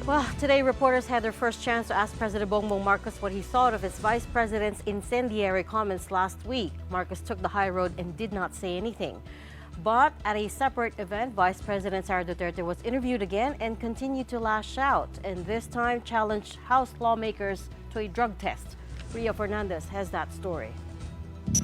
Well, today reporters had their first chance to ask President Bongbong Marcos what he thought of his vice president's incendiary comments last week. Marcos took the high road and did not say anything. But at a separate event, Vice President Sara Duterte was interviewed again and continued to lash out, and this time challenged House lawmakers to a drug test. Ria Fernandez has that story.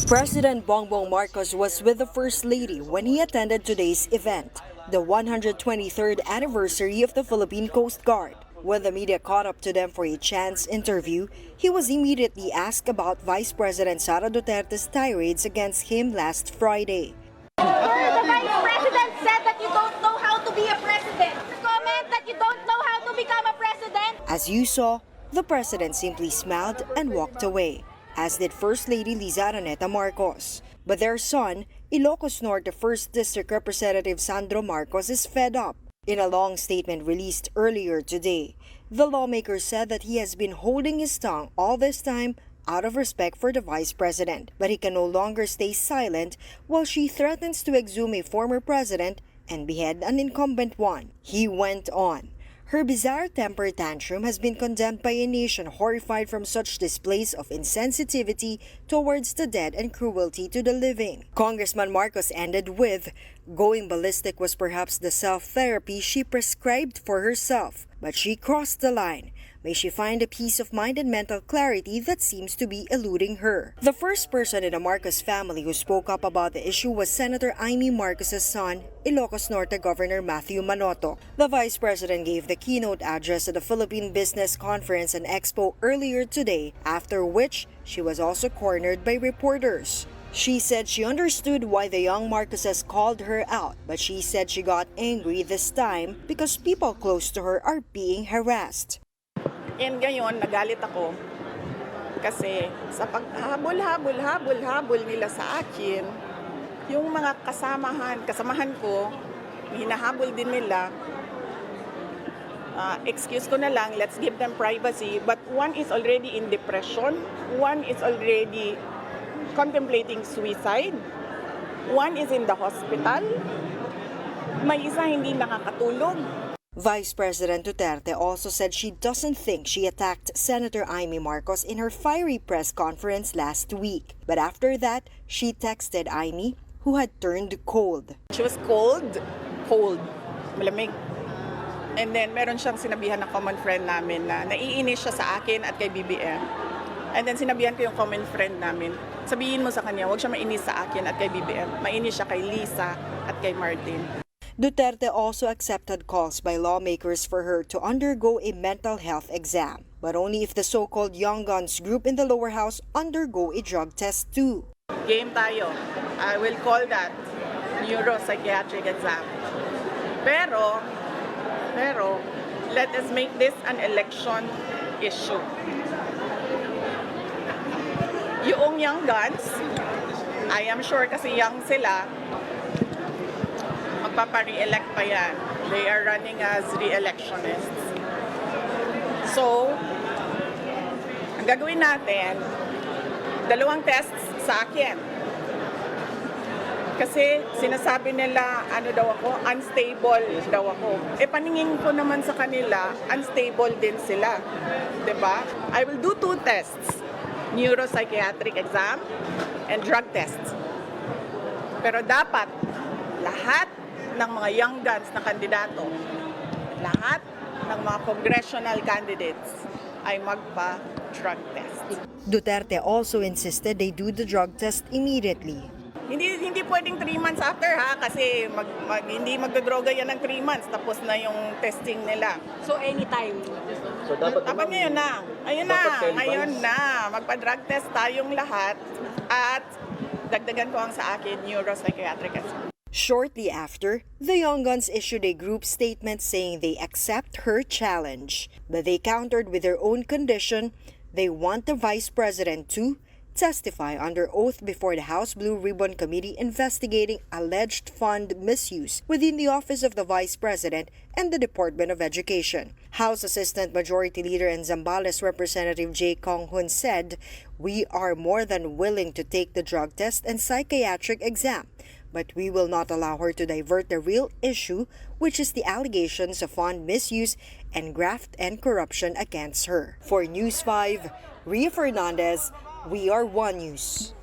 President Bongbong Marcos was with the First Lady when he attended today's event, the 123rd anniversary of the Philippine Coast Guard. When the media caught up to them for a chance interview, he was immediately asked about Vice President Sara Duterte's tirades against him last Friday. The Vice President said that you don't know how to be a president. Comment that you don't know how to become a president. As you saw, the president simply smiled and walked away, as did First Lady Liza Marcos. But their son, Ilocos Norte 1st District Representative Sandro Marcos, is fed up. In a long statement released earlier today, the lawmaker said that he has been holding his tongue all this time out of respect for the vice president, but he can no longer stay silent while she threatens to exhume a former president and behead an incumbent one. He went on. Her bizarre temper tantrum has been condemned by a nation horrified from such displays of insensitivity towards the dead and cruelty to the living. Congressman Marcos ended with, "Going ballistic was perhaps the self-therapy she prescribed for herself, but she crossed the line. May she find a peace of mind and mental clarity that seems to be eluding her." The first person in the Marcos family who spoke up about the issue was Senator Amy Marcos's son, Ilocos Norte Governor Matthew Manotoc. The vice president gave the keynote address at the Philippine Business Conference and Expo earlier today, after which she was also cornered by reporters. She said she understood why the young Marcoses called her out, but she said she got angry this time because people close to her are being harassed. And ngayon, nagalit ako kasi sa paghabol-habol nila sa akin, yung mga kasamahan ko, hinahabol din nila. Excuse ko na lang, let's give them privacy. But one is already in depression, one is already contemplating suicide, one is in the hospital, may isa hindi nakakatulog. Vice President Duterte also said she doesn't think she attacked Senator Amy Marcos in her fiery press conference last week. But after that, she texted Amy, who had turned cold. She was cold, malamig. And then meron siyang sinabihan ng common friend namin na naiinis siya sa akin at kay BBM. And then sinabihan ko yung common friend namin, sabihin mo sa kanya, huwag siya mainis sa akin at kay BBM. Mainis siya kay Lisa at kay Martin. Duterte also accepted calls by lawmakers for her to undergo a mental health exam, but only if the so-called Young Guns group in the lower house undergo a drug test too. Game tayo. I will call that neuropsychiatric exam. Pero, let us make this an election issue. Yung Young Guns, I am sure kasi young sila, magpapa-re-elect pa yan. They are running as re-electionists. So, ang gagawin natin, 2 tests sa akin. Kasi sinasabi nila, unstable daw ako. Paningin ko naman sa kanila, unstable din sila. Diba? I will do 2 tests. Neuropsychiatric exam and drug tests. Pero dapat, lahat ng mga young guns na kandidato, lahat ng mga congressional candidates ay magpa-drug test. Duterte also insisted they do the drug test immediately. Hindi pwedeng 3 months after kasi hindi magdodroga yan ng 3 months tapos na yung testing nila. So anytime? So dapat ngayon na. Ngayon na. Magpa-drug test tayong lahat at dagdagan ko ang sa akin neuropsychiatric exam. Shortly after, the Young Guns issued a group statement saying they accept her challenge, but they countered with their own condition. They want the vice president to testify under oath before the House Blue Ribbon Committee investigating alleged fund misuse within the Office of the Vice President and the Department of Education. House Assistant Majority Leader and Zambales Representative J. Kong Hun said, "We are more than willing to take the drug test and psychiatric exam, but we will not allow her to divert the real issue, which is the allegations of fund misuse and graft and corruption against her. For News 5, Ria Fernandez, We Are One News.